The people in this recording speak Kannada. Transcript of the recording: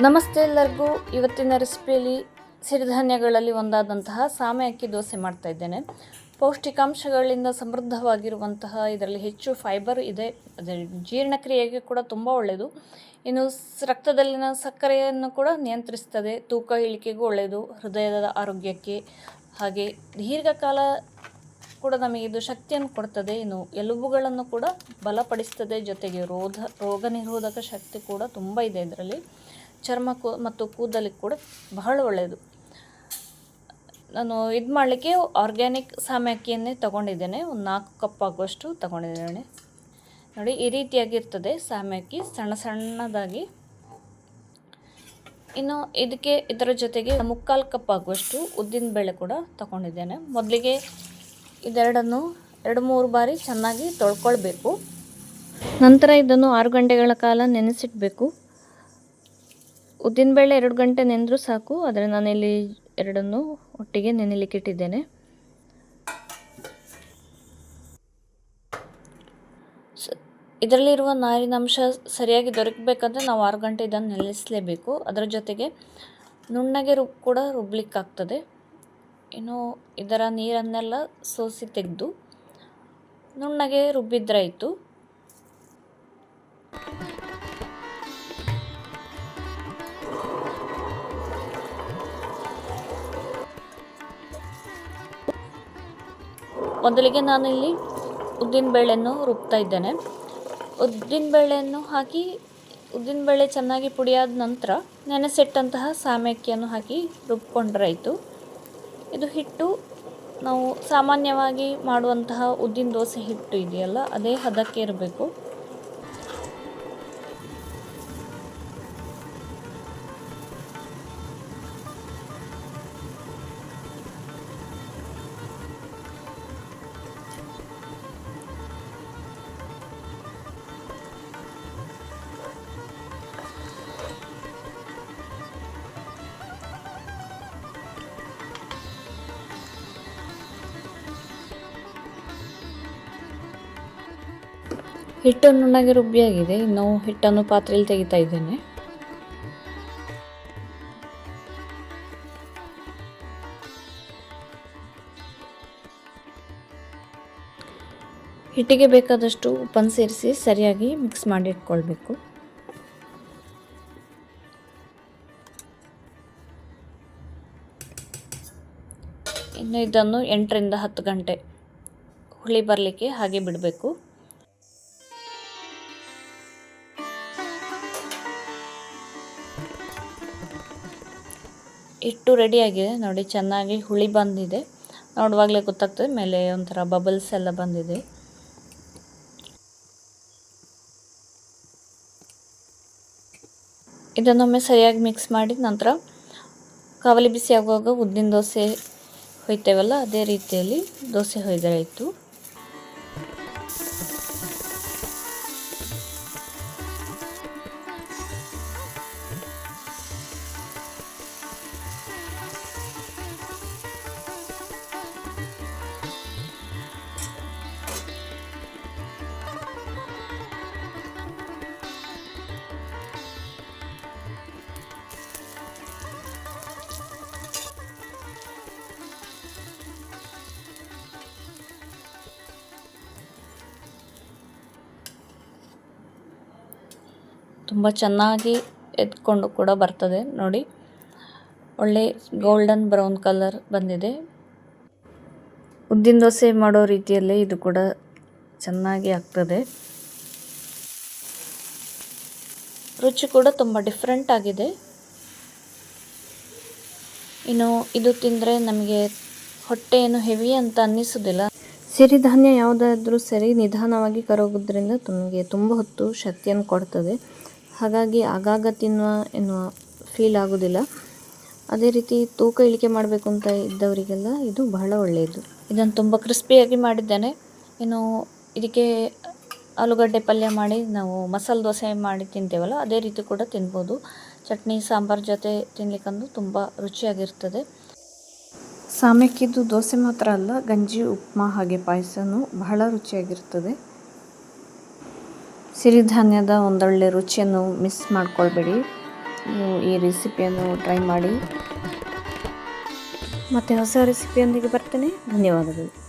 ನಮಸ್ತೆ ಎಲ್ಲರಿಗೂ. ಇವತ್ತಿನ ರೆಸಿಪಿಯಲ್ಲಿ ಸಿರಿಧಾನ್ಯಗಳಲ್ಲಿ ಒಂದಾದಂತಹ ಸಾಮೆ ಅಕ್ಕಿ ದೋಸೆ ಮಾಡ್ತಾ ಇದ್ದೇನೆ. ಪೌಷ್ಟಿಕಾಂಶಗಳಿಂದ ಸಮೃದ್ಧವಾಗಿರುವಂತಹ ಇದರಲ್ಲಿ ಹೆಚ್ಚು ಫೈಬರ್ ಇದೆ. ಅದರ ಜೀರ್ಣಕ್ರಿಯೆಗೆ ಕೂಡ ತುಂಬ ಒಳ್ಳೆಯದು. ಇನ್ನು ರಕ್ತದಲ್ಲಿನ ಸಕ್ಕರೆಯನ್ನು ಕೂಡ ನಿಯಂತ್ರಿಸ್ತದೆ. ತೂಕ ಇಳಿಕೆಗೂ ಒಳ್ಳೆಯದು. ಹೃದಯದ ಆರೋಗ್ಯಕ್ಕೆ ಹಾಗೆ ದೀರ್ಘಕಾಲ ಕೂಡ ನಮಗೆ ಇದು ಶಕ್ತಿಯನ್ನು ಕೊಡ್ತದೆ. ಇನ್ನು ಎಲುಬುಗಳನ್ನು ಕೂಡ ಬಲಪಡಿಸ್ತದೆ. ಜೊತೆಗೆ ರೋಗ ನಿರೋಧಕ ಶಕ್ತಿ ಕೂಡ ತುಂಬ ಇದೆ ಇದರಲ್ಲಿ. ಚರ್ಮ ಮತ್ತು ಕೂದಲಿಗೆ ಕೂಡ ಬಹಳ ಒಳ್ಳೆಯದು. ನಾನು ಇದು ಮಾಡಲಿಕ್ಕೆ ಆರ್ಗ್ಯಾನಿಕ್ ಸಾಮೆ ಅಕ್ಕಿಯನ್ನೇ ತೊಗೊಂಡಿದ್ದೇನೆ. ಒಂದು 4 ಕಪ್ ಆಗುವಷ್ಟು ತೊಗೊಂಡಿದ್ದೇನೆ. ನೋಡಿ, ಈ ರೀತಿಯಾಗಿರ್ತದೆ ಸಾಮೆ ಅಕ್ಕಿ, ಸಣ್ಣ ಸಣ್ಣದಾಗಿ. ಇನ್ನು ಇದರ ಜೊತೆಗೆ 3/4 ಕಪ್ ಆಗುವಷ್ಟು ಉದ್ದಿನ ಬೇಳೆ ಕೂಡ ತೊಗೊಂಡಿದ್ದೇನೆ. ಮೊದಲಿಗೆ ಇದೆರಡನ್ನು 2-3 ಬಾರಿ ಚೆನ್ನಾಗಿ ತೊಳ್ಕೊಳ್ಬೇಕು. ನಂತರ ಇದನ್ನು 6 ಗಂಟೆಗಳ ಕಾಲ ನೆನೆಸಿಡಬೇಕು. ಉದ್ದಿನಬೇಳೆ 2 ಗಂಟೆ ನೆನೆದರೂ ಸಾಕು, ಆದರೆ ನಾನಿಲ್ಲಿ ಎರಡನ್ನು ಒಟ್ಟಿಗೆ ನೆನೆಲಿಕ್ಕೆ ಇಟ್ಟಿದ್ದೇನೆ. ಇದರಲ್ಲಿರುವ ನಾರಿನಾಂಶ ಸರಿಯಾಗಿ ದೊರಕಬೇಕಂದ್ರೆ ನಾವು 6 ಗಂಟೆ ಇದನ್ನು ನೆನೆಸಲೇಬೇಕು. ಅದರ ಜೊತೆಗೆ ನುಣ್ಣಗೆ ಕೂಡ ರುಬ್ಬಲಿಕ್ಕಾಗ್ತದೆ. ಇನ್ನು ಇದರ ನೀರನ್ನೆಲ್ಲ ಸೋಸಿ ತೆಗೆದು ನುಣ್ಣಗೆ ರುಬ್ಬಿದ್ರಾಯಿತು. ಮೊದಲಿಗೆ ನಾನಿಲ್ಲಿ ಉದ್ದಿನಬೇಳೆಯನ್ನು ರುಬ್ತಾ ಇದ್ದೇನೆ. ಉದ್ದಿನಬೇಳೆಯನ್ನು ಹಾಕಿ ಉದ್ದಿನಬೇಳೆ ಚೆನ್ನಾಗಿ ಪುಡಿಯಾದ ನಂತರ ನೆನೆಸಿಟ್ಟಂತಹ ಸಾಮೆ ಅಕ್ಕಿಯನ್ನು ಹಾಕಿ ರುಬ್ಕೊಂಡ್ರಾಯಿತು. ಇದು ಹಿಟ್ಟು ನಾವು ಸಾಮಾನ್ಯವಾಗಿ ಮಾಡುವಂತಹ ಉದ್ದಿನ ದೋಸೆ ಹಿಟ್ಟು ಇದೆಯಲ್ಲ, ಅದೇ ಹದಕ್ಕೆ ಇರಬೇಕು. ಹಿಟ್ಟು ನುಣ್ಣಗೆ ರುಬ್ಬಿಯಾಗಿದೆ. ಇನ್ನು ಹಿಟ್ಟನ್ನು ಪಾತ್ರೆಯಲ್ಲಿ ತೆಗಿತಾ ಇದ್ದೇನೆ. ಹಿಟ್ಟಿಗೆ ಬೇಕಾದಷ್ಟು ಉಪ್ಪನ್ನು ಸೇರಿಸಿ ಸರಿಯಾಗಿ ಮಿಕ್ಸ್ ಮಾಡಿ ಇಟ್ಕೊಳ್ಬೇಕು. ಇನ್ನು ಇದನ್ನು 8ರಿಂದ 10 ಗಂಟೆ ಹುಳಿ ಬರಲಿಕ್ಕೆ ಹಾಗೆ ಬಿಡಬೇಕು. ಹಿಟ್ಟು ರೆಡಿಯಾಗಿದೆ ನೋಡಿ, ಚೆನ್ನಾಗಿ ಹುಳಿ ಬಂದಿದೆ. ನೋಡುವಾಗಲೇ ಗೊತ್ತಾಗ್ತದೆ, ಮೇಲೆ ಒಂಥರ ಬಬಲ್ಸ್ ಎಲ್ಲ ಬಂದಿದೆ. ಇದನ್ನೊಮ್ಮೆ ಸರಿಯಾಗಿ ಮಿಕ್ಸ್ ಮಾಡಿ ನಂತರ ಕಾವಲಿ ಬಿಸಿ ಆಗುವಾಗ ಉದ್ದಿನ ದೋಸೆ ಹೊಯ್ತೇವಲ್ಲ, ಅದೇ ರೀತಿಯಲ್ಲಿ ದೋಸೆ ಹೊಯ್ದರಾಯಿತು. ತುಂಬ ಚೆನ್ನಾಗಿ ಎದ್ಕೊಂಡು ಕೂಡ ಬರ್ತದೆ ನೋಡಿ. ಒಳ್ಳೆ ಗೋಲ್ಡನ್ ಬ್ರೌನ್ ಕಲರ್ ಬಂದಿದೆ. ಉದ್ದಿನ ದೋಸೆ ಮಾಡೋ ರೀತಿಯಲ್ಲೇ ಇದು ಕೂಡ ಚೆನ್ನಾಗಿ ಆಗ್ತದೆ. ರುಚಿ ಕೂಡ ತುಂಬ ಡಿಫ್ರೆಂಟ್ ಆಗಿದೆ. ಇನ್ನು ಇದು ತಿಂದರೆ ನಮಗೆ ಹೊಟ್ಟೆ ಏನು ಹೆವಿ ಅಂತ ಅನ್ನಿಸೋದಿಲ್ಲ. ಸಿರಿಧಾನ್ಯ ಯಾವುದಾದ್ರೂ ಸರಿ ನಿಧಾನವಾಗಿ ಕರಗೋದ್ರಿಂದ ನಮಗೆ ತುಂಬ ಹೊತ್ತು ಶಕ್ತಿಯನ್ನು ಕೊಡ್ತದೆ. ಹಾಗಾಗಿ ಆಗಾಗ ಎನ್ನುವ ಫೀಲ್ ಆಗೋದಿಲ್ಲ. ಅದೇ ರೀತಿ ತೂಕ ಇಳಿಕೆ ಮಾಡಬೇಕು ಅಂತ ಇದ್ದವರಿಗೆಲ್ಲ ಇದು ಬಹಳ ಒಳ್ಳೆಯದು. ಇದನ್ನು ತುಂಬ ಕ್ರಿಸ್ಪಿಯಾಗಿ ಮಾಡಿದ್ದೇನೆ. ಇನ್ನು ಇದಕ್ಕೆ ಆಲೂಗಡ್ಡೆ ಪಲ್ಯ ಮಾಡಿ ನಾವು ಮಸಾಲೆ ದೋಸೆ ಮಾಡಿ ತಿಂತೇವಲ್ಲ, ಅದೇ ರೀತಿ ಕೂಡ ತಿನ್ಬೋದು. ಚಟ್ನಿ ಸಾಂಬಾರು ಜೊತೆ ತಿನ್ನಲಿಕ್ಕಂದು ತುಂಬ ರುಚಿಯಾಗಿರ್ತದೆ. ಸಾಮೆ ಅಕ್ಕಿದು ದೋಸೆ ಮಾತ್ರ ಅಲ್ಲ, ಗಂಜಿ, ಉಪ್ಮಾ ಹಾಗೆ ಪಾಯಸನೂ ಬಹಳ ರುಚಿಯಾಗಿರ್ತದೆ. ಸಿರಿಧಾನ್ಯದ ಒಂದೊಳ್ಳೆ ರುಚಿಯನ್ನು ಮಿಸ್ ಮಾಡ್ಕೊಳ್ಬೇಡಿ. ನೀವು ಈ ರೆಸಿಪಿಯನ್ನು ಟ್ರೈ ಮಾಡಿ. ಮತ್ತು ಹೊಸ ರೆಸಿಪಿಯೊಂದಿಗೆ ಬರ್ತೇನೆ. ಧನ್ಯವಾದಗಳು.